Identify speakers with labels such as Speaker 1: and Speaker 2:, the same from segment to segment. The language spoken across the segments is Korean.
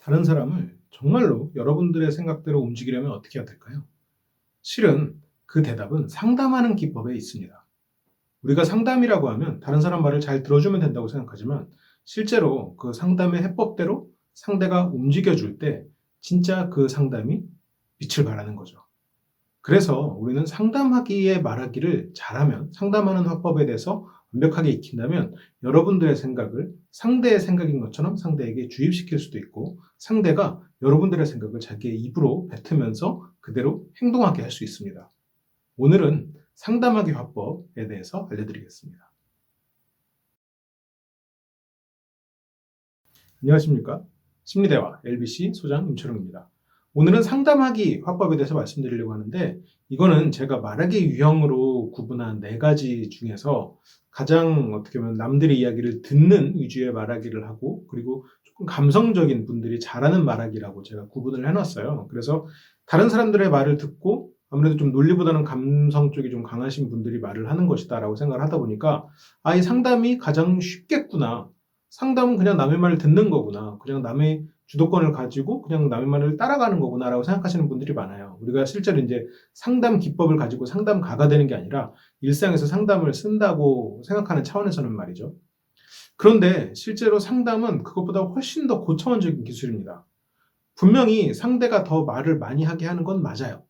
Speaker 1: 다른 사람을 정말로 여러분들의 생각대로 움직이려면 어떻게 해야 될까요? 실은 그 대답은 상담하는 기법에 있습니다. 우리가 상담이라고 하면 다른 사람 말을 잘 들어주면 된다고 생각하지만 실제로 그 상담의 해법대로 상대가 움직여줄 때 진짜 그 상담이 빛을 발하는 거죠. 그래서 우리는 상담하기에 말하기를 잘하면 상담하는 화법에 대해서 완벽하게 익힌다면 여러분들의 생각을 상대의 생각인 것처럼 상대에게 주입시킬 수도 있고 상대가 여러분들의 생각을 자기의 입으로 뱉으면서 그대로 행동하게 할 수 있습니다. 오늘은 상담하기 화법에 대해서 알려드리겠습니다. 안녕하십니까? 심리대화 LBC 소장 임철웅입니다. 오늘은 상담하기 화법에 대해서 말씀드리려고 하는데 이거는 제가 말하기 유형으로 구분한 4가지 중에서 가장 어떻게 보면 남들의 이야기를 듣는 위주의 말하기를 하고 그리고 조금 감성적인 분들이 잘하는 말하기라고 제가 구분을 해놨어요. 그래서 다른 사람들의 말을 듣고 아무래도 좀 논리보다는 감성 쪽이 좀 강하신 분들이 말을 하는 것이다 라고 생각을 하다 보니까 이 상담이 가장 쉽겠구나. 상담은 그냥 남의 말을 듣는 거구나. 그냥 남의 주도권을 가지고 그냥 남의 말을 따라가는 거구나라고 생각하시는 분들이 많아요. 우리가 실제로 이제 상담 기법을 가지고 상담가가 되는 게 아니라 일상에서 상담을 쓴다고 생각하는 차원에서는 말이죠. 그런데 실제로 상담은 그것보다 훨씬 더 고차원적인 기술입니다. 분명히 상대가 더 말을 많이 하게 하는 건 맞아요.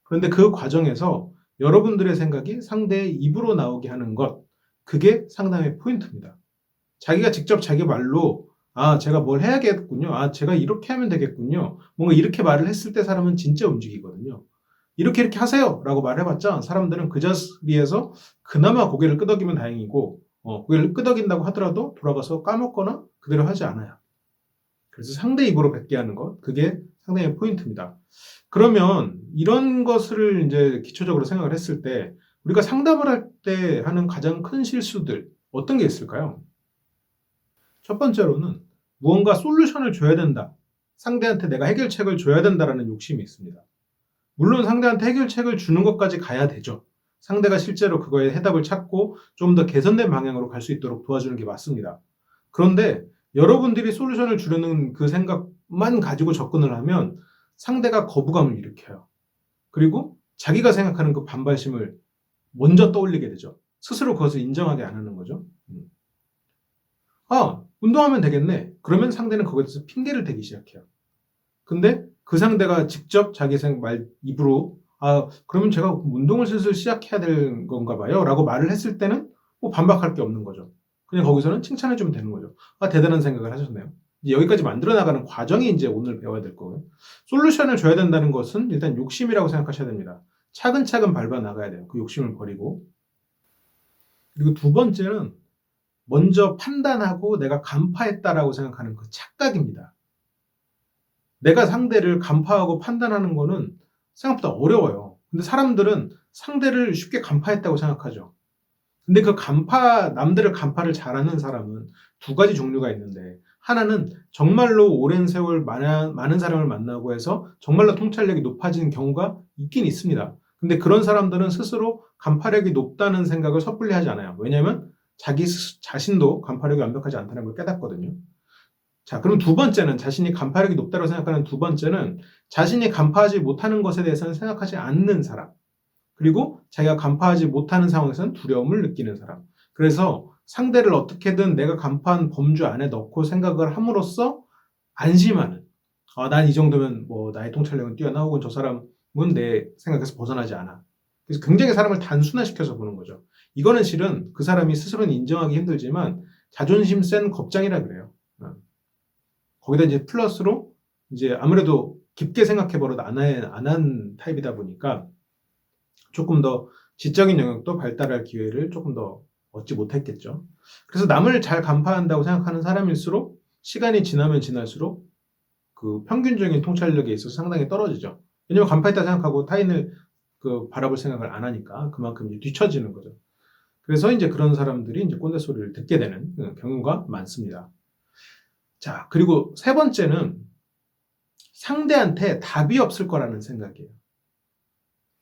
Speaker 1: 그런데 그 과정에서 여러분들의 생각이 상대의 입으로 나오게 하는 것, 그게 상담의 포인트입니다. 자기가 직접 자기 말로 제가 뭘 해야겠군요. 제가 이렇게 하면 되겠군요. 뭔가 이렇게 말을 했을 때 사람은 진짜 움직이거든요. 이렇게 하세요 라고 말해봤자 사람들은 그 자리에서 그나마 고개를 끄덕이면 다행이고 고개를 끄덕인다고 하더라도 돌아가서 까먹거나 그대로 하지 않아요. 그래서 상대 입으로 뱉게 하는 것, 그게 상당히 포인트입니다. 그러면 이런 것을 이제 기초적으로 생각을 했을 때 우리가 상담을 할 때 하는 가장 큰 실수들 어떤 게 있을까요? 첫 번째로는 무언가 솔루션을 줘야 된다. 상대한테 내가 해결책을 줘야 된다라는 욕심이 있습니다. 물론 상대한테 해결책을 주는 것까지 가야 되죠. 상대가 실제로 그거에 해답을 찾고 좀 더 개선된 방향으로 갈 수 있도록 도와주는 게 맞습니다. 그런데 여러분들이 솔루션을 주려는 그 생각만 가지고 접근을 하면 상대가 거부감을 일으켜요. 그리고 자기가 생각하는 그 반발심을 먼저 떠올리게 되죠. 스스로 그것을 인정하게 안 하는 거죠. 운동하면 되겠네. 그러면 상대는 거기에 대해서 핑계를 대기 시작해요. 근데 그 상대가 직접 자기 입으로 그러면 제가 운동을 슬슬 시작해야 될 건가 봐요. 라고 말을 했을 때는 뭐 반박할 게 없는 거죠. 그냥 거기서는 칭찬해주면 되는 거죠. 대단한 생각을 하셨네요. 이제 여기까지 만들어 나가는 과정이 이제 오늘 배워야 될 거고요. 솔루션을 줘야 된다는 것은 일단 욕심이라고 생각하셔야 됩니다. 차근차근 밟아 나가야 돼요. 그 욕심을 버리고. 그리고 두 번째는 먼저 판단하고 내가 간파했다라고 생각하는 그 착각입니다. 내가 상대를 간파하고 판단하는 거는 생각보다 어려워요. 근데 사람들은 상대를 쉽게 간파했다고 생각하죠. 근데 남들을 간파를 잘하는 사람은 2가지 종류가 있는데, 하나는 정말로 오랜 세월 많은 사람을 만나고 해서 정말로 통찰력이 높아지는 경우가 있긴 있습니다. 근데 그런 사람들은 스스로 간파력이 높다는 생각을 섣불리 하지 않아요. 왜냐하면 자기 자신도 간파력이 완벽하지 않다는 걸 깨닫거든요. 자, 그럼 두 번째는 자신이 간파력이 높다고 생각하는 두 번째는 자신이 간파하지 못하는 것에 대해서는 생각하지 않는 사람. 그리고 자기가 간파하지 못하는 상황에서는 두려움을 느끼는 사람. 그래서 상대를 어떻게든 내가 간파한 범주 안에 넣고 생각을 함으로써 안심하는. 난 이 정도면 뭐 나의 통찰력은 뛰어나 혹은 저 사람은 내 생각에서 벗어나지 않아. 그래서 굉장히 사람을 단순화시켜서 보는 거죠. 이거는 실은 그 사람이 스스로는 인정하기 힘들지만 자존심 센 겁장이라 그래요. 거기다 이제 플러스로 이제 아무래도 깊게 생각해버려도 안 한 타입이다 보니까 조금 더 지적인 영역도 발달할 기회를 조금 더 얻지 못했겠죠. 그래서 남을 잘 간파한다고 생각하는 사람일수록 시간이 지나면 지날수록 그 평균적인 통찰력에 있어서 상당히 떨어지죠. 왜냐면 간파했다 생각하고 타인을 바라볼 생각을 안 하니까 그만큼 이제 뒤처지는 거죠. 그래서 이제 그런 사람들이 이제 꼰대 소리를 듣게 되는 경우가 많습니다. 자, 그리고 세 번째는 상대한테 답이 없을 거라는 생각이에요.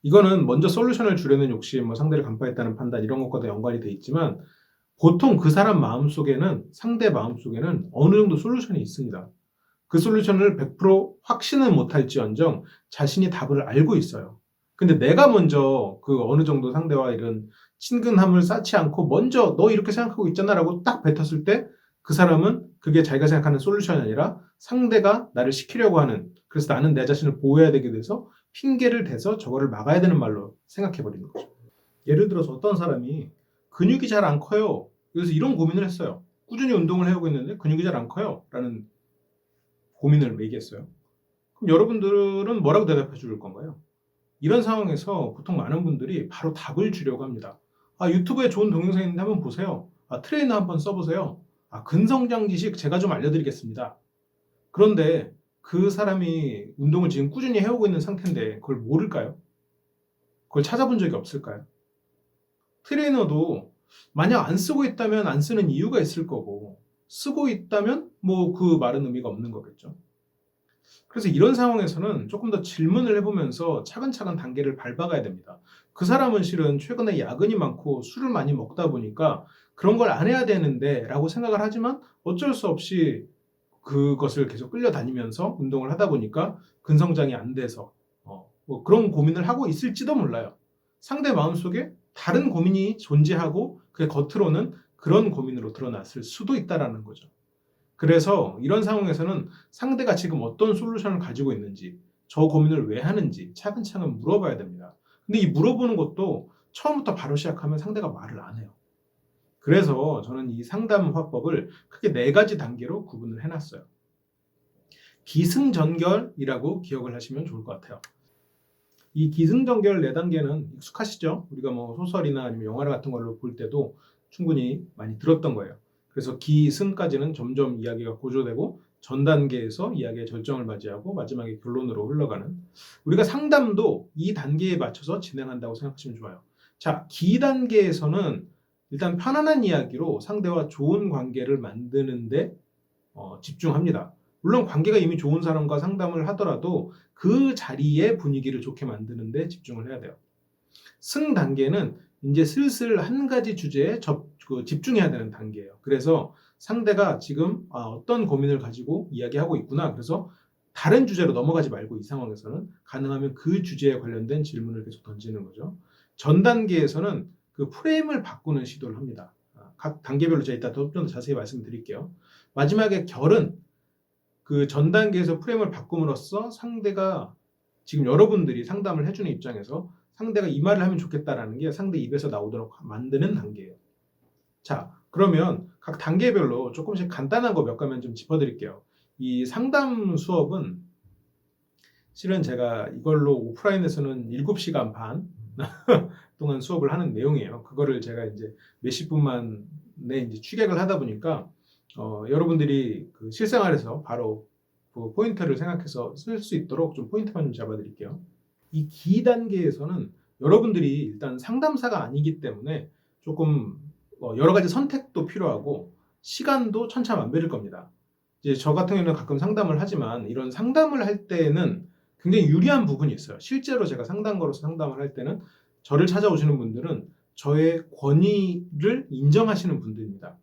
Speaker 1: 이거는 먼저 솔루션을 주려는 욕심, 상대를 간파했다는 판단 이런 것과도 연관이 돼 있지만 보통 그 사람 마음속에는 상대 마음속에는 어느 정도 솔루션이 있습니다. 그 솔루션을 100% 확신은 못할지언정 자신이 답을 알고 있어요. 근데 내가 먼저 그 어느 정도 상대와 이런 친근함을 쌓지 않고 먼저 너 이렇게 생각하고 있잖아 라고 딱 뱉었을 때 그 사람은 그게 자기가 생각하는 솔루션이 아니라 상대가 나를 시키려고 하는, 그래서 나는 내 자신을 보호해야 되게 돼서 핑계를 대서 저거를 막아야 되는 말로 생각해버리는 거죠. 예를 들어서 어떤 사람이 근육이 잘 안 커요. 그래서 이런 고민을 했어요. 꾸준히 운동을 해오고 있는데 근육이 잘 안 커요. 라는 고민을 얘기했어요. 그럼 여러분들은 뭐라고 대답해 줄 건가요? 이런 상황에서 보통 많은 분들이 바로 답을 주려고 합니다. 유튜브에 좋은 동영상이 있는데 한번 보세요. 트레이너 한번 써보세요. 근성장 지식 제가 좀 알려드리겠습니다. 그런데 그 사람이 운동을 지금 꾸준히 해오고 있는 상태인데 그걸 모를까요? 그걸 찾아본 적이 없을까요? 트레이너도 만약 안 쓰고 있다면 안 쓰는 이유가 있을 거고, 쓰고 있다면 뭐 그 말은 의미가 없는 거겠죠. 그래서 이런 상황에서는 조금 더 질문을 해보면서 차근차근 단계를 밟아가야 됩니다. 그 사람은 실은 최근에 야근이 많고 술을 많이 먹다 보니까 그런 걸 안 해야 되는데 라고 생각을 하지만 어쩔 수 없이 그것을 계속 끌려다니면서 운동을 하다 보니까 근성장이 안 돼서 뭐 그런 고민을 하고 있을지도 몰라요. 상대 마음속에 다른 고민이 존재하고 그게 겉으로는 그런 고민으로 드러났을 수도 있다는 거죠. 그래서 이런 상황에서는 상대가 지금 어떤 솔루션을 가지고 있는지, 저 고민을 왜 하는지 차근차근 물어봐야 됩니다. 근데 이 물어보는 것도 처음부터 바로 시작하면 상대가 말을 안 해요. 그래서 저는 이 상담 화법을 크게 4가지 단계로 구분을 해놨어요. 기승전결이라고 기억을 하시면 좋을 것 같아요. 이 기승전결 4단계는 익숙하시죠? 우리가 뭐 소설이나 아니면 영화 같은 걸로 볼 때도 충분히 많이 들었던 거예요. 그래서 기승까지는 점점 이야기가 고조되고 전 단계에서 이야기의 절정을 맞이하고 마지막에 결론으로 흘러가는, 우리가 상담도 이 단계에 맞춰서 진행한다고 생각하시면 좋아요. 자, 기 단계에서는 일단 편안한 이야기로 상대와 좋은 관계를 만드는데 집중합니다. 물론 관계가 이미 좋은 사람과 상담을 하더라도 그 자리의 분위기를 좋게 만드는데 집중을 해야 돼요. 승 단계는 이제 슬슬 한 가지 주제에 집중해야 되는 단계예요. 그래서 상대가 지금 어떤 고민을 가지고 이야기하고 있구나. 그래서 다른 주제로 넘어가지 말고 이 상황에서는 가능하면 그 주제에 관련된 질문을 계속 던지는 거죠. 전 단계에서는 그 프레임을 바꾸는 시도를 합니다. 각 단계별로 제가 이따 좀 더 자세히 말씀드릴게요. 마지막에 결은 그 전 단계에서 프레임을 바꿈으로써 상대가, 지금 여러분들이 상담을 해주는 입장에서 상대가 이 말을 하면 좋겠다라는 게 상대 입에서 나오도록 만드는 단계예요. 자, 그러면 각 단계별로 조금씩 간단한 거 몇 가면 좀 짚어드릴게요. 이 상담 수업은 실은 제가 이걸로 오프라인에서는 7시간 반 동안 수업을 하는 내용이에요. 그거를 제가 이제 몇십 분만에 이제 취객을 하다 보니까 여러분들이 그 실생활에서 바로 그 포인트를 생각해서 쓸 수 있도록 좀 포인트만 좀 잡아드릴게요. 이 기 단계에서는 여러분들이 일단 상담사가 아니기 때문에 조금 여러 가지 선택도 필요하고 시간도 천차만별일 겁니다. 이제 저 같은 경우는 가끔 상담을 하지만 이런 상담을 할 때는 굉장히 유리한 부분이 있어요. 실제로 제가 상담가로서 상담을 할 때는 저를 찾아오시는 분들은 저의 권위를 인정하시는 분들입니다.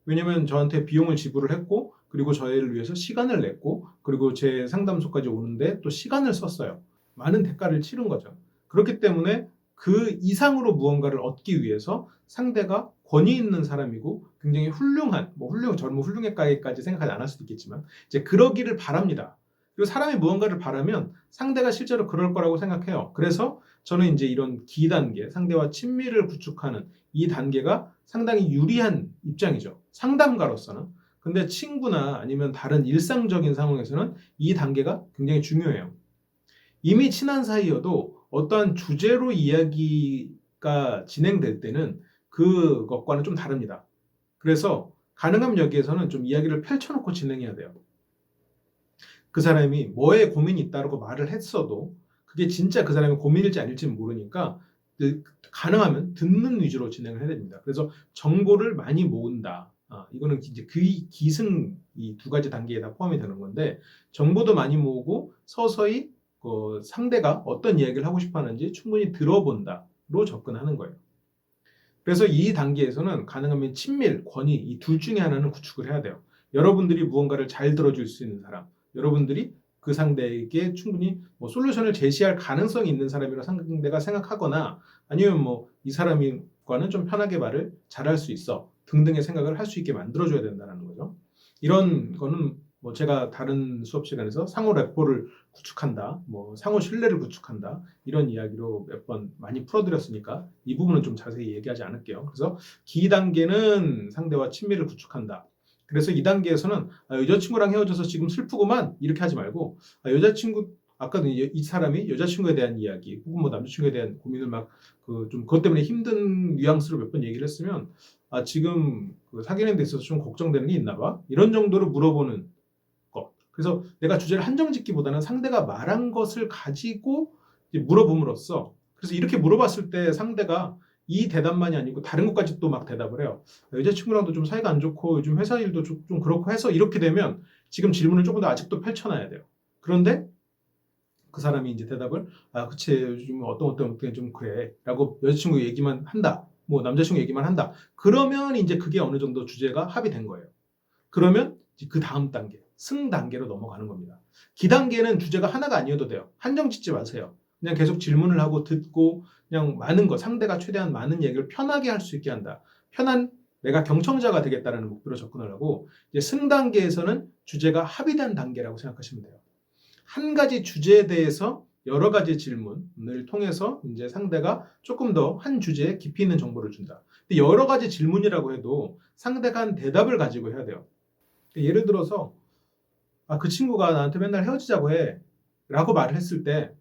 Speaker 1: 왜냐면 저한테 비용을 지불을 했고, 그리고 저를 위해서 시간을 냈고, 그리고 제 상담소까지 오는데 또 시간을 썼어요. 많은 대가를 치른 거죠. 그렇기 때문에 그 이상으로 무언가를 얻기 위해서 상대가 권위 있는 사람이고 굉장히 훌륭한, 젊은 훌륭했까지 생각하지 않을 수도 있겠지만 이제 그러기를 바랍니다. 그리고 사람이 무언가를 바라면 상대가 실제로 그럴 거라고 생각해요. 그래서 저는 이제 이런 기 단계, 상대와 친밀을 구축하는 이 단계가 상당히 유리한 입장이죠. 상담가로서는. 근데 친구나 아니면 다른 일상적인 상황에서는 이 단계가 굉장히 중요해요. 이미 친한 사이여도 어떠한 주제로 이야기가 진행될 때는 그것과는 좀 다릅니다. 그래서 가능하면 여기에서는 좀 이야기를 펼쳐놓고 진행해야 돼요. 그 사람이 뭐에 고민이 있다고 말을 했어도 그게 진짜 그 사람의 고민일지 아닐지는 모르니까 가능하면 듣는 위주로 진행을 해야 됩니다. 그래서 정보를 많이 모은다. 이거는 이제 그 기승 이 2가지 단계에 다 포함이 되는 건데, 정보도 많이 모으고 서서히 상대가 어떤 이야기를 하고 싶어 하는지 충분히 들어본다로 접근하는 거예요. 그래서 이 단계에서는 가능하면 친밀, 권위 이 둘 중에 하나는 구축을 해야 돼요. 여러분들이 무언가를 잘 들어줄 수 있는 사람, 여러분들이 그 상대에게 충분히 뭐 솔루션을 제시할 가능성이 있는 사람이라 상대가 생각하거나 아니면 뭐 이 사람과는 좀 편하게 말을 잘할 수 있어 등등의 생각을 할 수 있게 만들어줘야 된다는 거죠. 이런 거는 뭐 제가 다른 수업 시간에서 상호 레포를 구축한다, 뭐 상호 신뢰를 구축한다 이런 이야기로 몇 번 많이 풀어드렸으니까 이 부분은 좀 자세히 얘기하지 않을게요. 그래서 기 단계는 상대와 친밀을 구축한다. 그래서 2단계에서는 여자친구랑 헤어져서 지금 슬프구만 이렇게 하지 말고 여자친구 아까도 이 사람이 여자친구에 대한 이야기 혹은 뭐 남자친구에 대한 고민을 막 그 좀 그것 때문에 힘든 뉘앙스로 몇 번 얘기를 했으면 지금 그 사귀는 데 있어서 좀 걱정되는 게 있나 봐 이런 정도로 물어보는 것. 그래서 내가 주제를 한정짓기보다는 상대가 말한 것을 가지고 이제 물어봄으로써 그래서 이렇게 물어봤을 때 상대가 이 대답만이 아니고 다른 것까지 또 막 대답을 해요. 여자친구랑도 좀 사이가 안 좋고 요즘 회사 일도 좀 그렇고 해서 이렇게 되면 지금 질문을 조금 더 아직도 펼쳐놔야 돼요. 그런데 그 사람이 이제 대답을 그치 요즘 어떤 좀 그래 라고 여자친구 얘기만 한다. 뭐 남자친구 얘기만 한다. 그러면 이제 그게 어느 정도 주제가 합의된 거예요. 그러면 그 다음 단계 승 단계로 넘어가는 겁니다. 기 단계는 주제가 하나가 아니어도 돼요. 한정 짓지 마세요. 그냥 계속 질문을 하고 듣고 그냥 많은 거 상대가 최대한 많은 얘기를 편하게 할 수 있게 한다. 편한 내가 경청자가 되겠다는 목표로 접근을 하고 이제 승 단계에서는 주제가 합의된 단계라고 생각하시면 돼요. 한 가지 주제에 대해서 여러 가지 질문을 통해서 이제 상대가 조금 더 한 주제에 깊이 있는 정보를 준다. 근데 여러 가지 질문이라고 해도 상대가 한 대답을 가지고 해야 돼요. 예를 들어서 그 친구가 나한테 맨날 헤어지자고 해 라고 말을 했을 때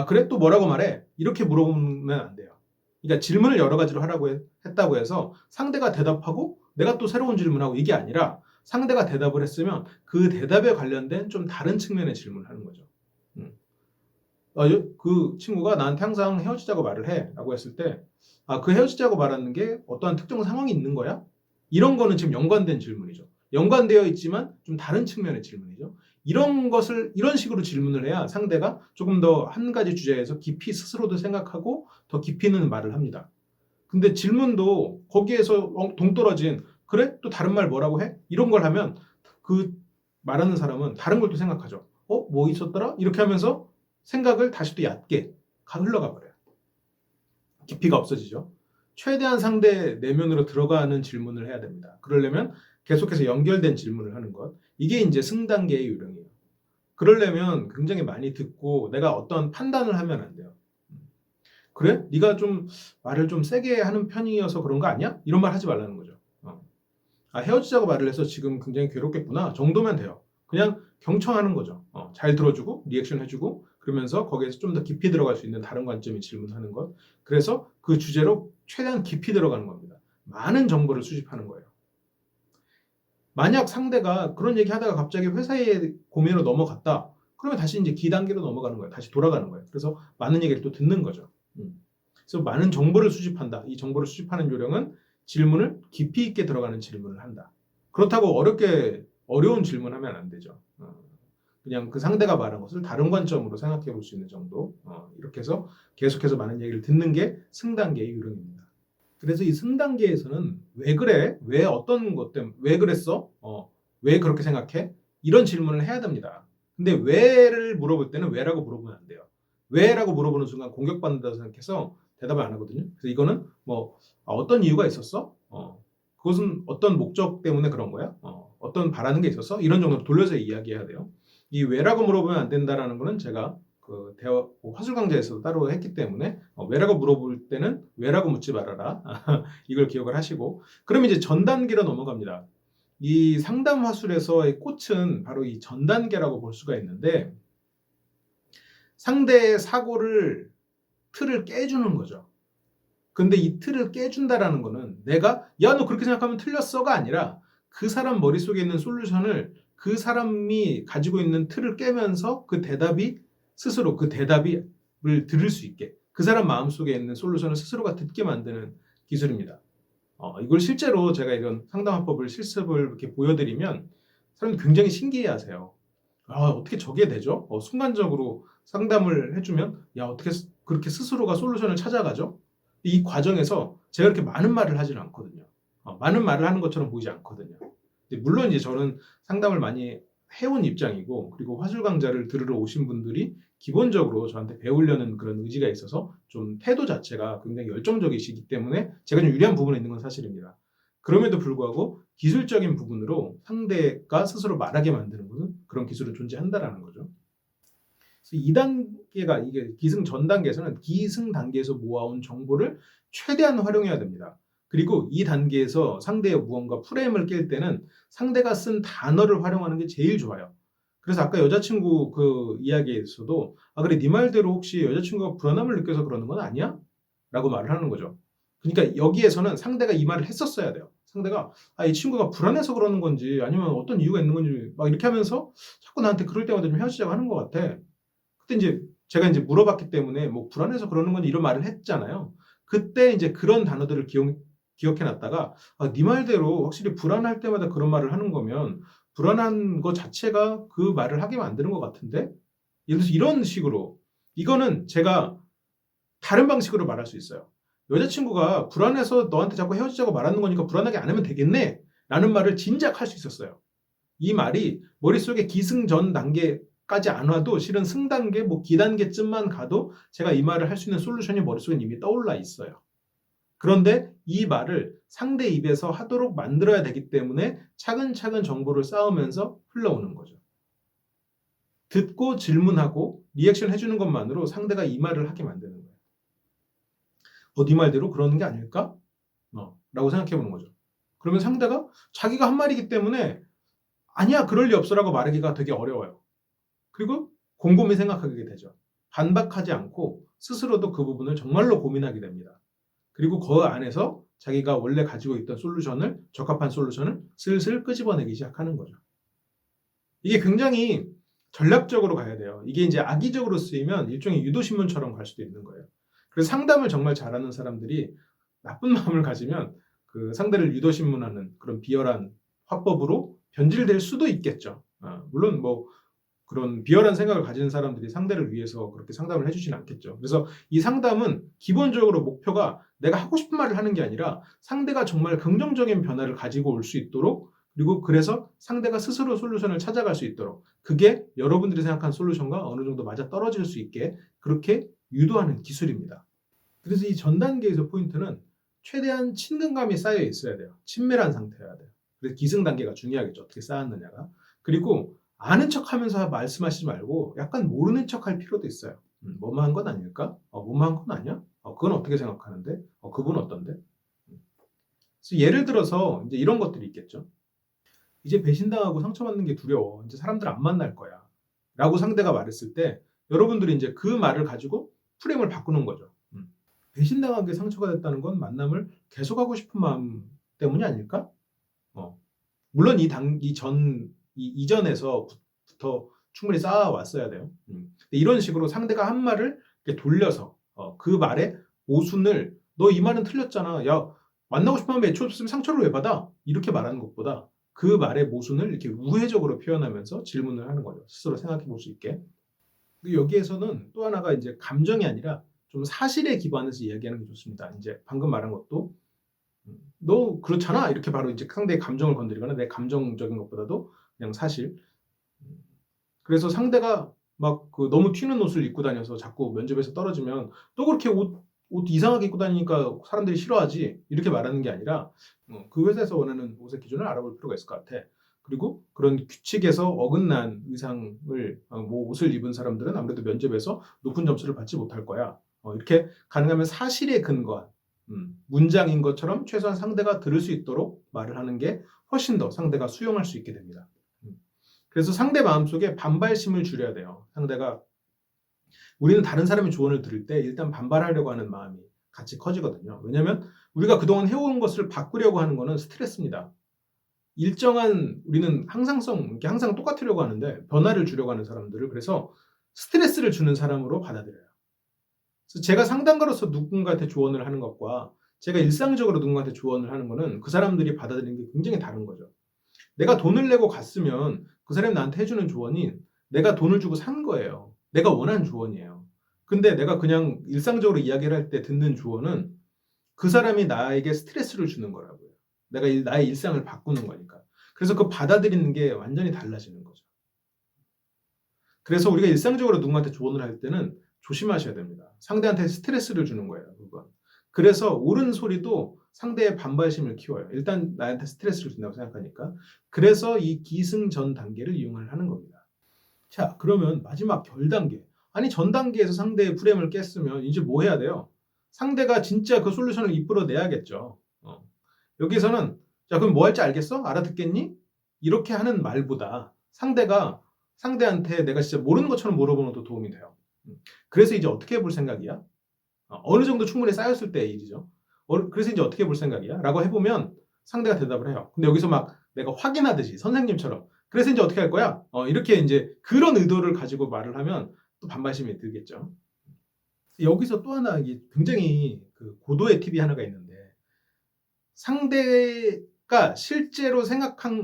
Speaker 1: 그래 또 뭐라고 말해? 이렇게 물어보면 안 돼요. 그러니까 질문을 여러 가지로 하라고 했다고 해서 상대가 대답하고 내가 또 새로운 질문하고 이게 아니라 상대가 대답을 했으면 그 대답에 관련된 좀 다른 측면의 질문을 하는 거죠. 그 친구가 나한테 항상 헤어지자고 말을 해 라고 했을 때 그 헤어지자고 말하는 게 어떠한 특정 상황이 있는 거야? 이런 거는 지금 연관된 질문이죠. 연관되어 있지만 좀 다른 측면의 질문이죠. 이런 식으로 질문을 해야 상대가 조금 더 한 가지 주제에서 깊이 스스로도 생각하고 더 깊이 있는 말을 합니다. 근데 질문도 거기에서 동떨어진 그래? 또 다른 말 뭐라고 해? 이런 걸 하면 그 말하는 사람은 다른 걸 또 생각하죠. 뭐 있었더라? 이렇게 하면서 생각을 다시 또 얕게 흘러가 버려요. 깊이가 없어지죠. 최대한 상대 내면으로 들어가는 질문을 해야 됩니다. 그러려면 계속해서 연결된 질문을 하는 것. 이게 이제 승단계의 요령이에요. 그러려면 굉장히 많이 듣고 내가 어떤 판단을 하면 안 돼요. 그래? 네가 좀 말을 좀 세게 하는 편이어서 그런 거 아니야? 이런 말 하지 말라는 거죠. 헤어지자고 말을 해서 지금 굉장히 괴롭겠구나 정도면 돼요. 그냥 경청하는 거죠. 잘 들어주고 리액션 해주고 그러면서 거기에서 좀 더 깊이 들어갈 수 있는 다른 관점의 질문하는 것. 그래서 그 주제로 최대한 깊이 들어가는 겁니다. 많은 정보를 수집하는 거예요. 만약 상대가 그런 얘기 하다가 갑자기 회사의 고민으로 넘어갔다. 그러면 다시 이제 기단계로 넘어가는 거예요. 다시 돌아가는 거예요. 그래서 많은 얘기를 또 듣는 거죠. 그래서 많은 정보를 수집한다. 이 정보를 수집하는 요령은 질문을 깊이 있게 들어가는 질문을 한다. 그렇다고 어려운 질문하면 안 되죠. 그냥 그 상대가 말한 것을 다른 관점으로 생각해 볼 수 있는 정도. 이렇게 해서 계속해서 많은 얘기를 듣는 게 승단계의 요령입니다. 그래서 이 승단계에서는 왜 그래? 왜 어떤 것 때문에? 왜 그랬어? 왜 그렇게 생각해? 이런 질문을 해야 됩니다. 근데 왜를 물어볼 때는 왜라고 물어보면 안 돼요. 왜라고 물어보는 순간 공격받는다고 생각해서 대답을 안 하거든요. 그래서 이거는 뭐 어떤 이유가 있었어? 그것은 어떤 목적 때문에 그런 거야? 어떤 바라는 게 있었어? 이런 정도로 돌려서 이야기해야 돼요. 이 왜라고 물어보면 안 된다라는 거는 제가 그 화술 강좌에서도 따로 했기 때문에 왜라고 물어볼 때는 왜라고 묻지 말아라. 이걸 기억을 하시고 그럼 이제 전 단계로 넘어갑니다. 이 상담 화술에서의 꽃은 바로 이 전 단계라고 볼 수가 있는데 상대의 사고를 틀을 깨주는 거죠. 근데 이 틀을 깨준다라는 거는 내가 야 너 그렇게 생각하면 틀렸어가 아니라 그 사람 머릿속에 있는 솔루션을 그 사람이 가지고 있는 틀을 깨면서 그 대답이 스스로 그 대답을 들을 수 있게 그 사람 마음속에 있는 솔루션을 스스로가 듣게 만드는 기술입니다. 이걸 실제로 제가 이런 상담화법을 실습을 이렇게 보여드리면 사람들이 굉장히 신기해하세요. 어떻게 저게 되죠? 순간적으로 상담을 해주면 야 어떻게 그렇게 스스로가 솔루션을 찾아가죠? 이 과정에서 제가 이렇게 많은 말을 하지는 않거든요. 많은 말을 하는 것처럼 보이지 않거든요. 물론 이제 저는 상담을 많이 해온 입장이고, 그리고 화술 강좌를 들으러 오신 분들이 기본적으로 저한테 배우려는 그런 의지가 있어서 좀 태도 자체가 굉장히 열정적이시기 때문에 제가 좀 유리한 부분이 있는 건 사실입니다. 그럼에도 불구하고 기술적인 부분으로 상대가 스스로 말하게 만드는 것은 그런 기술은 존재한다라는 거죠. 그래서 2단계가 이게 기승 전 단계에서는 기승 단계에서 모아온 정보를 최대한 활용해야 됩니다. 그리고 이 단계에서 상대의 무언가 프레임을 깰 때는 상대가 쓴 단어를 활용하는 게 제일 좋아요. 그래서 아까 여자친구 그 이야기에서도 그래 네 말대로 혹시 여자친구가 불안함을 느껴서 그러는 건 아니야? 라고 말을 하는 거죠. 그러니까 여기에서는 상대가 이 말을 했었어야 돼요. 상대가 이 친구가 불안해서 그러는 건지 아니면 어떤 이유가 있는 건지 막 이렇게 하면서 자꾸 나한테 그럴 때마다 좀 헤어지자고 하는 것 같아. 그때 이제 제가 이제 물어봤기 때문에 뭐 불안해서 그러는 건지 이런 말을 했잖아요. 그때 이제 그런 단어들을 기억해 놨다가 네 말대로 확실히 불안할 때마다 그런 말을 하는 거면 불안한 거 자체가 그 말을 하게 만드는 것 같은데? 예를 들어서 이런 식으로 이거는 제가 다른 방식으로 말할 수 있어요. 여자친구가 불안해서 너한테 자꾸 헤어지자고 말하는 거니까 불안하게 안 하면 되겠네? 라는 말을 진작 할 수 있었어요. 이 말이 머릿속에 기승전 단계까지 안 와도 실은 승단계, 뭐 기단계쯤만 가도 제가 이 말을 할 수 있는 솔루션이 머릿속에 이미 떠올라 있어요. 그런데 이 말을 상대 입에서 하도록 만들어야 되기 때문에 차근차근 정보를 쌓으면서 흘러오는 거죠. 듣고 질문하고 리액션 해주는 것만으로 상대가 이 말을 하게 만드는 거예요. 네 말대로 그러는 게 아닐까? 라고 생각해 보는 거죠. 그러면 상대가 자기가 한 말이기 때문에 아니야 그럴 리 없어라고 말하기가 되게 어려워요. 그리고 곰곰이 생각하게 되죠. 반박하지 않고 스스로도 그 부분을 정말로 고민하게 됩니다. 그리고 그 안에서 자기가 원래 가지고 있던 솔루션을 적합한 솔루션을 슬슬 끄집어내기 시작하는 거죠. 이게 굉장히 전략적으로 가야 돼요. 이게 이제 악의적으로 쓰이면 일종의 유도신문처럼 갈 수도 있는 거예요. 그래서 상담을 정말 잘하는 사람들이 나쁜 마음을 가지면 그 상대를 유도신문하는 그런 비열한 화법으로 변질될 수도 있겠죠. 물론 뭐 그런 비열한 생각을 가지는 사람들이 상대를 위해서 그렇게 상담을 해주진 않겠죠. 그래서 이 상담은 기본적으로 목표가 내가 하고 싶은 말을 하는 게 아니라 상대가 정말 긍정적인 변화를 가지고 올 수 있도록 그리고 그래서 상대가 스스로 솔루션을 찾아갈 수 있도록 그게 여러분들이 생각한 솔루션과 어느 정도 맞아 떨어질 수 있게 그렇게 유도하는 기술입니다. 그래서 이 전 단계에서 포인트는 최대한 친근감이 쌓여 있어야 돼요. 친밀한 상태여야 돼요. 그래서 기승 단계가 중요하겠죠. 어떻게 쌓았느냐가. 그리고 아는 척하면서 말씀하시지 말고 약간 모르는 척할 필요도 있어요. 뭐만 한 건 아닐까? 뭐만 한 건 아니야? 그건 어떻게 생각하는데? 그분 어떤데? 그래서 예를 들어서 이제 이런 것들이 있겠죠. 이제 배신당하고 상처받는 게 두려워. 이제 사람들 안 만날 거야. 라고 상대가 말했을 때 여러분들이 이제 그 말을 가지고 프레임을 바꾸는 거죠. 배신당하게 상처가 됐다는 건 만남을 계속하고 싶은 마음 때문이 아닐까? 물론 이전에서부터 충분히 쌓아왔어야 돼요. 이런 식으로 상대가 한 말을 이렇게 돌려서 그 말의 모순을 너 이 말은 틀렸잖아. 야 만나고 싶은 마음에 애초에 없으면 상처를 왜 받아? 이렇게 말하는 것보다 그 말의 모순을 이렇게 우회적으로 표현하면서 질문을 하는 거죠. 스스로 생각해 볼 수 있게. 여기에서는 또 하나가 이제 감정이 아니라 좀 사실에 기반해서 이야기하는 게 좋습니다. 이제 방금 말한 것도 너 그렇잖아 이렇게 바로 이제 상대의 감정을 건드리거나 내 감정적인 것보다도 그냥 사실. 그래서 상대가 막 그 너무 튀는 옷을 입고 다녀서 자꾸 면접에서 떨어지면 또 그렇게 옷 이상하게 입고 다니니까 사람들이 싫어하지 이렇게 말하는 게 아니라 그 회사에서 원하는 옷의 기준을 알아볼 필요가 있을 것 같아. 그리고 그런 규칙에서 어긋난 의상을 뭐 옷을 입은 사람들은 아무래도 면접에서 높은 점수를 받지 못할 거야. 이렇게 가능하면 사실에 근거한 문장인 것처럼 최소한 상대가 들을 수 있도록 말을 하는 게 훨씬 더 상대가 수용할 수 있게 됩니다. 그래서 상대 마음속에 반발심을 줄여야 돼요. 상대가 우리는 다른 사람의 조언을 들을 때 일단 반발하려고 하는 마음이 같이 커지거든요. 왜냐하면 우리가 그동안 해온 것을 바꾸려고 하는 것은 스트레스입니다. 일정한 우리는 이렇게 항상 똑같으려고 하는데 변화를 주려고 하는 사람들을 그래서 스트레스를 주는 사람으로 받아들여요. 그래서 제가 상담가로서 누군가한테 조언을 하는 것과 제가 일상적으로 누군가한테 조언을 하는 것은 그 사람들이 받아들이는 게 굉장히 다른 거죠. 내가 돈을 내고 갔으면 그 사람이 나한테 해주는 조언이 내가 돈을 주고 산 거예요. 내가 원한 조언이에요. 근데 내가 그냥 일상적으로 이야기를 할 때 듣는 조언은 그 사람이 나에게 스트레스를 주는 거라고요. 나의 일상을 바꾸는 거니까. 그래서 그 받아들이는 게 완전히 달라지는 거죠. 그래서 우리가 일상적으로 누군가한테 조언을 할 때는 조심하셔야 됩니다. 상대한테 스트레스를 주는 거예요, 그건. 그래서 옳은 소리도 상대의 반발심을 키워요. 일단 나한테 스트레스를 준다고 생각하니까. 그래서 이 기승전 단계를 이용을 하는 겁니다. 자, 그러면 마지막 결 단계. 아니, 전 단계에서 상대의 프레임을 깼으면 이제 뭐 해야 돼요? 상대가 진짜 그 솔루션을 이끌어내야겠죠. 여기서는 자, 그럼 뭐 할지 알겠어? 알아듣겠니? 이렇게 하는 말보다 상대한테 내가 진짜 모르는 것처럼 물어보는 것도 도움이 돼요. 그래서 이제 어떻게 해볼 생각이야? 어느 정도 충분히 쌓였을 때의 일이죠. 그래서 이제 어떻게 해볼 생각이야? 라고 해보면 상대가 대답을 해요. 근데 여기서 막 내가 확인하듯이 선생님처럼 그래서 이제 어떻게 할 거야? 이렇게 이제 그런 의도를 가지고 말을 하면 또 반발심이 들겠죠. 여기서 또 하나 이게 굉장히 그 고도의 팁이 하나가 있는데 상대가 실제로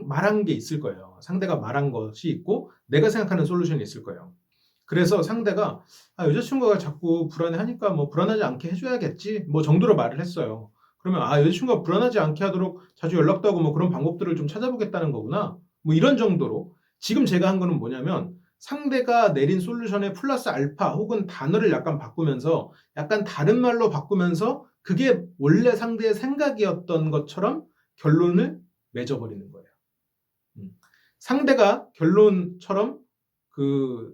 Speaker 1: 말한 게 있을 거예요. 상대가 말한 것이 있고 내가 생각하는 솔루션이 있을 거예요. 그래서 상대가 여자친구가 자꾸 불안해하니까 뭐 불안하지 않게 해줘야겠지 뭐 정도로 말을 했어요. 그러면 여자친구가 불안하지 않게 하도록 자주 연락도 하고 뭐 그런 방법들을 좀 찾아보겠다는 거구나. 뭐 이런 정도로 지금 제가 한 거는 뭐냐면 상대가 내린 솔루션에 플러스 알파 혹은 단어를 약간 바꾸면서 약간 다른 말로 바꾸면서 그게 원래 상대의 생각이었던 것처럼 결론을 맺어버리는 거예요. 상대가 결론처럼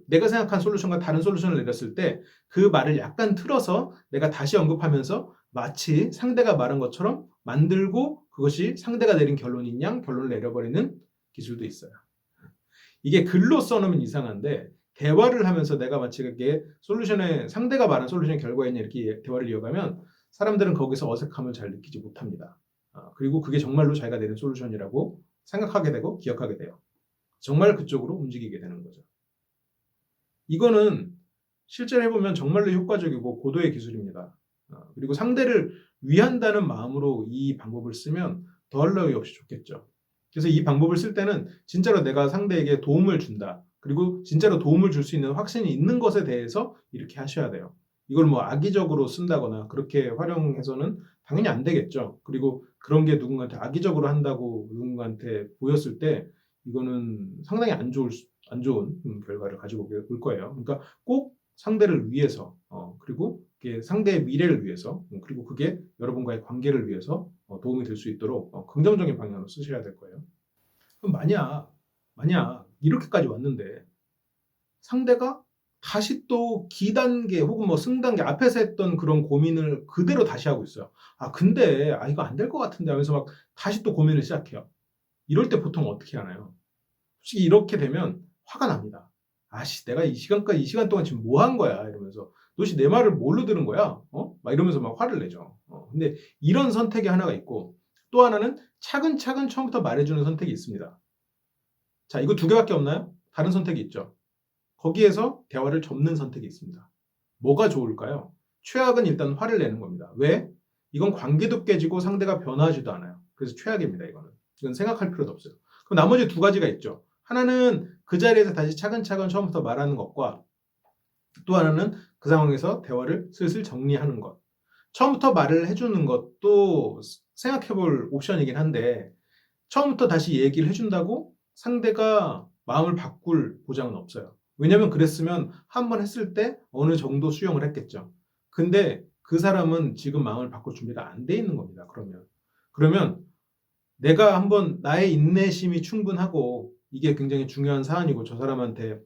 Speaker 1: 내가 생각한 솔루션과 다른 솔루션을 내렸을 때 그 말을 약간 틀어서 내가 다시 언급하면서 마치 상대가 말한 것처럼 만들고 그것이 상대가 내린 결론인 양 결론을 내려버리는 기술도 있어요. 이게 글로 써놓으면 이상한데 대화를 하면서 내가 마치 그게 상대가 말한 솔루션의 결과였냐 이렇게 대화를 이어가면 사람들은 거기서 어색함을 잘 느끼지 못합니다. 그리고 그게 정말로 자기가 내린 솔루션이라고 생각하게 되고 기억하게 돼요. 정말 그쪽으로 움직이게 되는 거죠. 이거는 실제로 해보면 정말로 효과적이고 고도의 기술입니다. 그리고 상대를 위한다는 마음으로 이 방법을 쓰면 더할 나위 없이 좋겠죠. 그래서 이 방법을 쓸 때는 진짜로 내가 상대에게 도움을 준다. 그리고 진짜로 도움을 줄 수 있는 확신이 있는 것에 대해서 이렇게 하셔야 돼요. 이걸 뭐 악의적으로 쓴다거나 그렇게 활용해서는 당연히 안 되겠죠. 그리고 그런 게 누군가한테 악의적으로 한다고 누군가한테 보였을 때 이거는 상당히 안 좋은 결과를 가지고 올 거예요. 그러니까 꼭 상대를 위해서 그리고 상대의 미래를 위해서 그리고 그게 여러분과의 관계를 위해서 도움이 될 수 있도록 긍정적인 방향으로 쓰셔야 될 거예요. 그럼 만약 이렇게까지 왔는데 상대가 다시 또 기단계 혹은 뭐 승단계 앞에서 했던 그런 고민을 그대로 다시 하고 있어요. 근데 이거 안 될 것 같은데 하면서 막 다시 또 고민을 시작해요. 이럴 때 보통 어떻게 하나요? 솔직히 이렇게 되면 화가 납니다. 내가 이 시간 동안 지금 뭐 한 거야? 이러면서 도대체 내 말을 뭘로 들은 거야? 막 이러면서 막 화를 내죠. 근데 이런 선택이 하나가 있고 또 하나는 차근차근 처음부터 말해주는 선택이 있습니다. 자, 이거 두 개밖에 없나요? 다른 선택이 있죠. 거기에서 대화를 접는 선택이 있습니다. 뭐가 좋을까요? 최악은 일단 화를 내는 겁니다. 왜? 이건 관계도 깨지고 상대가 변화하지도 않아요. 그래서 최악입니다, 이거는. 이건 생각할 필요도 없어요. 그럼 나머지 두 가지가 있죠. 하나는 그 자리에서 다시 차근차근 처음부터 말하는 것과 또 하나는 그 상황에서 대화를 슬슬 정리하는 것. 처음부터 말을 해주는 것도 생각해볼 옵션이긴 한데 처음부터 다시 얘기를 해준다고 상대가 마음을 바꿀 보장은 없어요. 왜냐면 그랬으면 한 번 했을 때 어느 정도 수용을 했겠죠. 근데 그 사람은 지금 마음을 바꿀 준비가 안 돼 있는 겁니다. 그러면 내가 한번 나의 인내심이 충분하고 이게 굉장히 중요한 사안이고 저 사람한테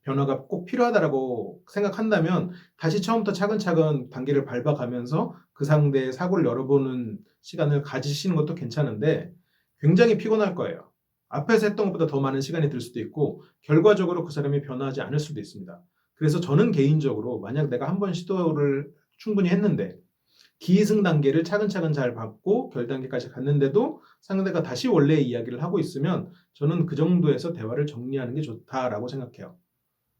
Speaker 1: 변화가 꼭 필요하다라고 생각한다면 다시 처음부터 차근차근 단계를 밟아가면서 그 상대의 사고를 열어보는 시간을 가지시는 것도 괜찮은데 굉장히 피곤할 거예요. 앞에서 했던 것보다 더 많은 시간이 들 수도 있고 결과적으로 그 사람이 변화하지 않을 수도 있습니다. 그래서 저는 개인적으로 만약 내가 한 번 시도를 충분히 했는데 기승 단계를 차근차근 잘 밟고 결 단계까지 갔는데도 상대가 다시 원래의 이야기를 하고 있으면 저는 그 정도에서 대화를 정리하는 게 좋다라고 생각해요.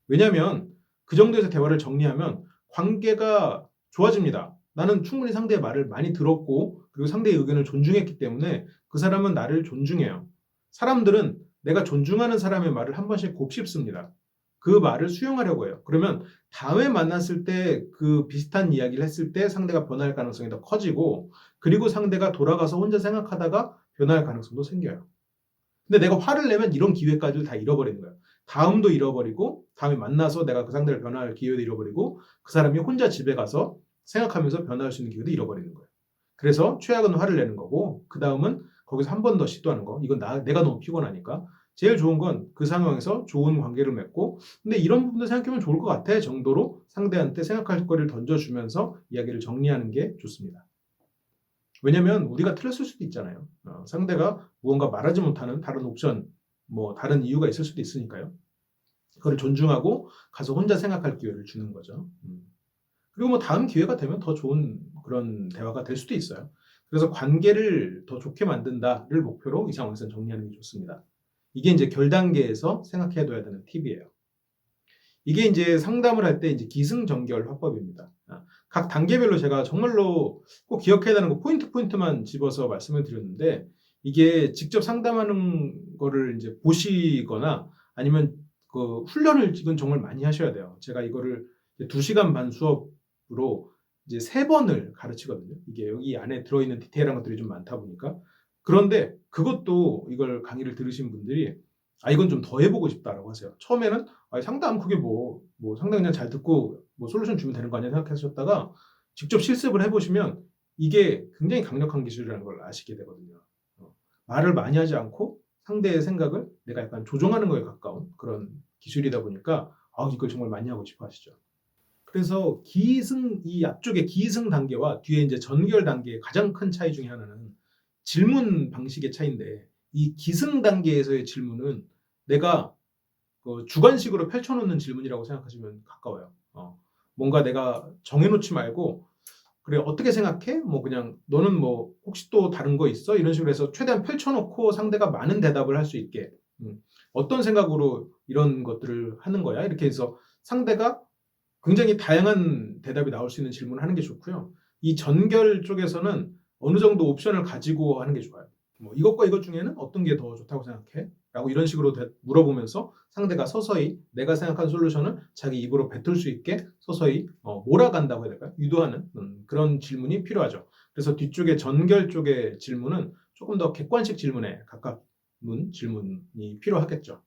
Speaker 1: 왜냐하면 그 정도에서 대화를 정리하면 관계가 좋아집니다. 나는 충분히 상대의 말을 많이 들었고 그리고 상대의 의견을 존중했기 때문에 그 사람은 나를 존중해요. 사람들은 내가 존중하는 사람의 말을 한 번씩 곱씹습니다. 그 말을 수용하려고 해요. 그러면 다음에 만났을 때 그 비슷한 이야기를 했을 때 상대가 변할 가능성이 더 커지고 그리고 상대가 돌아가서 혼자 생각하다가 변할 가능성도 생겨요. 근데 내가 화를 내면 이런 기회까지 다 잃어버리는 거예요. 다음도 잃어버리고 다음에 만나서 내가 그 상대를 변화할 기회도 잃어버리고 그 사람이 혼자 집에 가서 생각하면서 변화할 수 있는 기회도 잃어버리는 거예요. 그래서 최악은 화를 내는 거고 그 다음은 거기서 한 번 더 시도하는 거. 이건 내가 너무 피곤하니까. 제일 좋은 건 그 상황에서 좋은 관계를 맺고 근데 이런 부분도 생각해보면 좋을 것 같아 정도로 상대한테 생각할 거리를 던져주면서 이야기를 정리하는 게 좋습니다. 왜냐면 우리가 틀렸을 수도 있잖아요. 상대가 무언가 말하지 못하는 다른 옵션, 뭐 다른 이유가 있을 수도 있으니까요. 그걸 존중하고 가서 혼자 생각할 기회를 주는 거죠. 그리고 뭐 다음 기회가 되면 더 좋은 그런 대화가 될 수도 있어요. 그래서 관계를 더 좋게 만든다를 목표로 이 상황에서는 정리하는 게 좋습니다. 이게 이제 결단계에서 생각해 둬야 되는 팁이에요. 이게 이제 상담을 할 때 이제 기승전결 화법입니다. 각 단계별로 제가 정말로 꼭 기억해야 되는 거 포인트만 집어서 말씀을 드렸는데 이게 직접 상담하는 거를 이제 보시거나 아니면 그 훈련을 지금 정말 많이 하셔야 돼요. 제가 이거를 2시간 반 수업으로 이제 3번을 가르치거든요. 이게 여기 안에 들어있는 디테일한 것들이 좀 많다 보니까. 그런데 그것도 이걸 강의를 들으신 분들이 이건 좀 더 해보고 싶다라고 하세요. 처음에는 상담 그게 뭐 상담 그냥 잘 듣고 뭐 솔루션 주면 되는 거 아니야 생각하셨다가 직접 실습을 해보시면 이게 굉장히 강력한 기술이라는 걸 아시게 되거든요. 말을 많이 하지 않고 상대의 생각을 내가 약간 조종하는 거에 가까운 그런 기술이다 보니까 이걸 정말 많이 하고 싶어 하시죠. 그래서 이 앞쪽에 기승 단계와 뒤에 이제 전결 단계의 가장 큰 차이 중에 하나는 질문 방식의 차이인데 이 기승 단계에서의 질문은 내가 주관식으로 펼쳐놓는 질문이라고 생각하시면 가까워요. 뭔가 내가 정해놓지 말고 그래 어떻게 생각해? 뭐 그냥 너는 뭐 혹시 또 다른 거 있어? 이런 식으로 해서 최대한 펼쳐놓고 상대가 많은 대답을 할 수 있게 어떤 생각으로 이런 것들을 하는 거야? 이렇게 해서 상대가 굉장히 다양한 대답이 나올 수 있는 질문을 하는 게 좋고요. 이 전결 쪽에서는 어느 정도 옵션을 가지고 하는 게 좋아요. 뭐 이것과 이것 중에는 어떤 게 더 좋다고 생각해? 라고 이런 식으로 물어보면서 상대가 서서히 내가 생각한 솔루션을 자기 입으로 뱉을 수 있게 서서히 몰아간다고 해야 될까요? 유도하는 그런 질문이 필요하죠. 그래서 뒤쪽에 전결 쪽의 질문은 조금 더 객관식 질문에 가까운 질문이 필요하겠죠.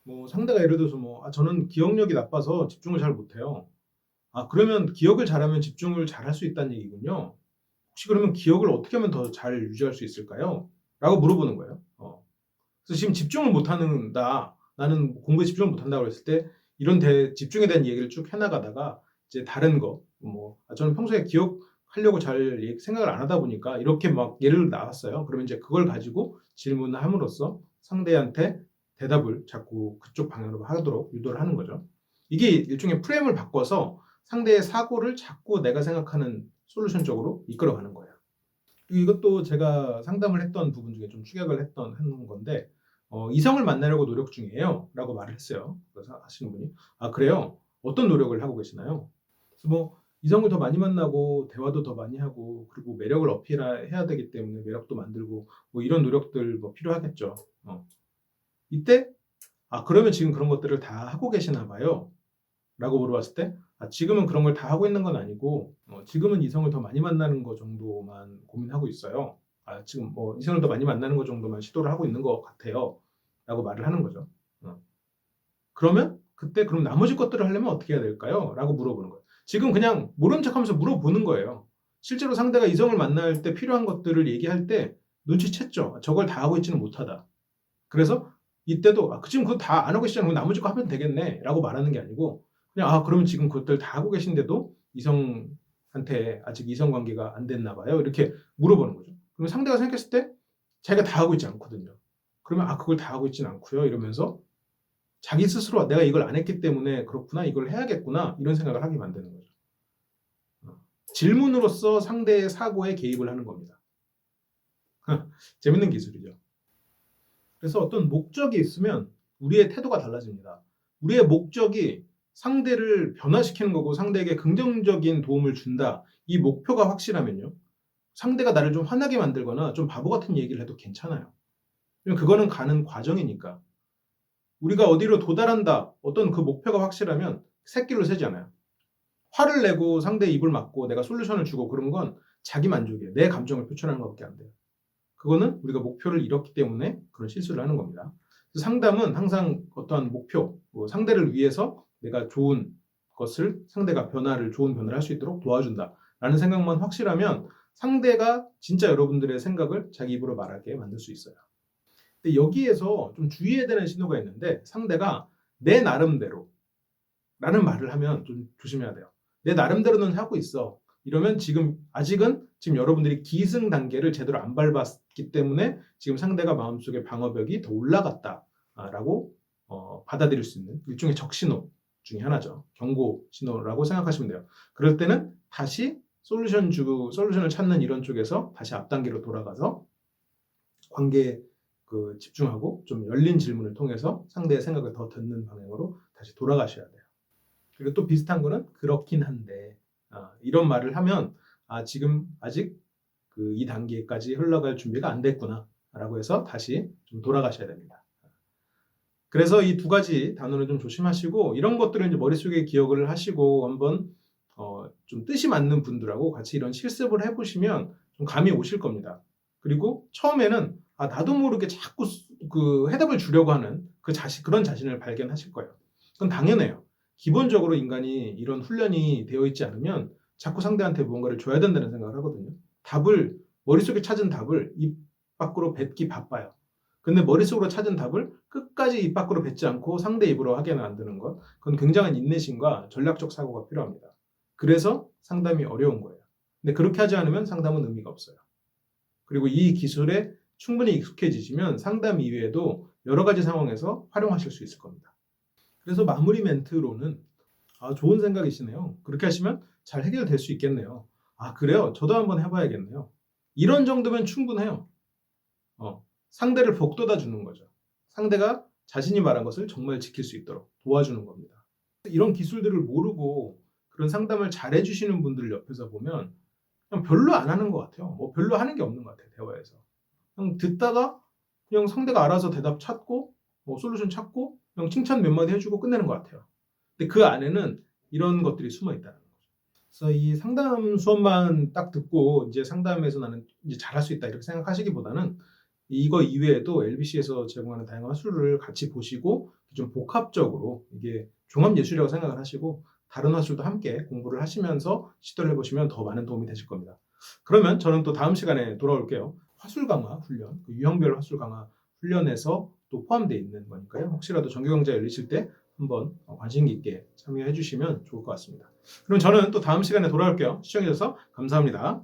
Speaker 1: 뭐 상대가 예를 들어서 저는 기억력이 나빠서 집중을 잘 못해요. 그러면 기억을 잘하면 집중을 잘할 수 있다는 얘기군요. 혹시 그러면 기억을 어떻게 하면 더 잘 유지할 수 있을까요? 라고 물어보는 거예요. 그래서 지금 집중을 못하는다. 나는 공부에 집중을 못한다고 했을 때 이런 집중에 대한 얘기를 쭉 해나가다가 이제 다른 거, 저는 평소에 기억하려고 잘 생각을 안 하다 보니까 이렇게 막 예를 나왔어요. 그러면 이제 그걸 가지고 질문을 함으로써 상대한테 대답을 자꾸 그쪽 방향으로 하도록 유도를 하는 거죠. 이게 일종의 프레임을 바꿔서 상대의 사고를 자꾸 내가 생각하는 솔루션 쪽으로 이끌어가는 거예요. 이것도 제가 상담을 했던 부분 중에 좀 추격을 하는 건데 이성을 만나려고 노력 중이에요 라고 말을 했어요. 그래서 하시는 분이 그래요? 어떤 노력을 하고 계시나요? 그래서 이성을 더 많이 만나고 대화도 더 많이 하고 그리고 매력을 어필해야 되기 때문에 매력도 만들고 이런 노력들 필요하겠죠. 이때 그러면 지금 그런 것들을 다 하고 계시나 봐요 라고 물어봤을 때 지금은 그런 걸 다 하고 있는 건 아니고 지금은 이성을 더 많이 만나는 거 정도만 고민하고 있어요. 지금 이성을 더 많이 만나는 거 정도만 시도를 하고 있는 것 같아요 라고 말을 하는 거죠. 그러면 그때 그럼 나머지 것들을 하려면 어떻게 해야 될까요? 라고 물어보는 거예요. 지금 그냥 모른 척하면서 물어보는 거예요. 실제로 상대가 이성을 만날 때 필요한 것들을 얘기할 때 눈치챘죠. 저걸 다 하고 있지는 못하다. 그래서 이때도 지금 그거 다 안 하고 계시잖아요. 그럼 나머지 거 하면 되겠네 라고 말하는 게 아니고 그냥 그러면 지금 그것들 다 하고 계신데도 이성한테 아직 이성관계가 안 됐나 봐요. 이렇게 물어보는 거죠. 그러면 상대가 생각했을 때 자기가 다 하고 있지 않거든요. 그러면 그걸 다 하고 있지는 않고요. 이러면서 자기 스스로 내가 이걸 안 했기 때문에 그렇구나. 이걸 해야겠구나. 이런 생각을 하게 만드는 거죠. 질문으로서 상대의 사고에 개입을 하는 겁니다. 재밌는 기술이죠. 그래서 어떤 목적이 있으면 우리의 태도가 달라집니다. 우리의 목적이 상대를 변화시키는 거고 상대에게 긍정적인 도움을 준다. 이 목표가 확실하면요. 상대가 나를 좀 화나게 만들거나 좀 바보 같은 얘기를 해도 괜찮아요. 그거는 가는 과정이니까. 우리가 어디로 도달한다. 어떤 그 목표가 확실하면 새끼로 세지 않아요. 화를 내고 상대의 입을 막고 내가 솔루션을 주고 그런 건 자기 만족이에요. 내 감정을 표출하는 것밖에 안 돼요. 그거는 우리가 목표를 잃었기 때문에 그런 실수를 하는 겁니다. 상담은 항상 어떠한 목표, 상대를 위해서 내가 좋은 것을 상대가 좋은 변화를 할 수 있도록 도와준다라는 생각만 확실하면 상대가 진짜 여러분들의 생각을 자기 입으로 말하게 만들 수 있어요. 근데 여기에서 좀 주의해야 되는 신호가 있는데 상대가 내 나름대로 라는 말을 하면 좀 조심해야 돼요. 내 나름대로는 하고 있어. 이러면 아직은 여러분들이 기승 단계를 제대로 안 밟았기 때문에 지금 상대가 마음속에 방어벽이 더 올라갔다라고 받아들일 수 있는 일종의 적신호 중에 하나죠. 경고 신호라고 생각하시면 돼요. 그럴 때는 다시 솔루션을 찾는 이런 쪽에서 다시 앞단계로 돌아가서 관계에 집중하고 좀 열린 질문을 통해서 상대의 생각을 더 듣는 방향으로 다시 돌아가셔야 돼요. 그리고 또 비슷한 거는 그렇긴 한데 이런 말을 하면 지금 아직 이 단계까지 흘러갈 준비가 안 됐구나 라고 해서 다시 좀 돌아가셔야 됩니다. 그래서 이 두 가지 단어는 좀 조심하시고 이런 것들을 이제 머릿속에 기억을 하시고 한번 좀 뜻이 맞는 분들하고 같이 이런 실습을 해보시면 좀 감이 오실 겁니다. 그리고 처음에는 나도 모르게 자꾸 해답을 주려고 하는 그런 자신을 발견하실 거예요. 그건 당연해요. 기본적으로 인간이 이런 훈련이 되어 있지 않으면 자꾸 상대한테 무언가를 줘야 된다는 생각을 하거든요. 머릿속에 찾은 답을 입 밖으로 뱉기 바빠요. 근데 머릿속으로 찾은 답을 끝까지 입 밖으로 뱉지 않고 상대 입으로 하게 만드는 것, 그건 굉장한 인내심과 전략적 사고가 필요합니다. 그래서 상담이 어려운 거예요. 근데 그렇게 하지 않으면 상담은 의미가 없어요. 그리고 이 기술에 충분히 익숙해지시면 상담 이외에도 여러 가지 상황에서 활용하실 수 있을 겁니다. 그래서 마무리 멘트로는 좋은 생각이시네요. 그렇게 하시면 잘 해결될 수 있겠네요. 그래요? 저도 한번 해봐야겠네요. 이런 정도면 충분해요. 상대를 복돋아 주는 거죠. 상대가 자신이 말한 것을 정말 지킬 수 있도록 도와주는 겁니다. 이런 기술들을 모르고 그런 상담을 잘 해주시는 분들 옆에서 보면 그냥 별로 안 하는 것 같아요. 별로 하는 게 없는 것 같아요. 대화에서. 그냥 듣다가 그냥 상대가 알아서 대답 찾고 솔루션 찾고 그냥 칭찬 몇 마디 해주고 끝내는 것 같아요. 근데 그 안에는 이런 것들이 숨어 있다는 거죠. 그래서 이 상담 수업만 딱 듣고 이제 상담에서 나는 이제 잘할 수 있다 이렇게 생각하시기보다는 이거 이외에도 LBC에서 제공하는 다양한 화술을 같이 보시고 좀 복합적으로 이게 종합예술이라고 생각을 하시고 다른 화술도 함께 공부를 하시면서 시도를 해보시면 더 많은 도움이 되실 겁니다. 그러면 저는 또 다음 시간에 돌아올게요. 화술 강화 훈련, 유형별 화술 강화 훈련에서 또 포함되어 있는 거니까요. 혹시라도 정규강좌 열리실 때 한번 관심 있게 참여해 주시면 좋을 것 같습니다. 그럼 저는 또 다음 시간에 돌아올게요. 시청해 주셔서 감사합니다.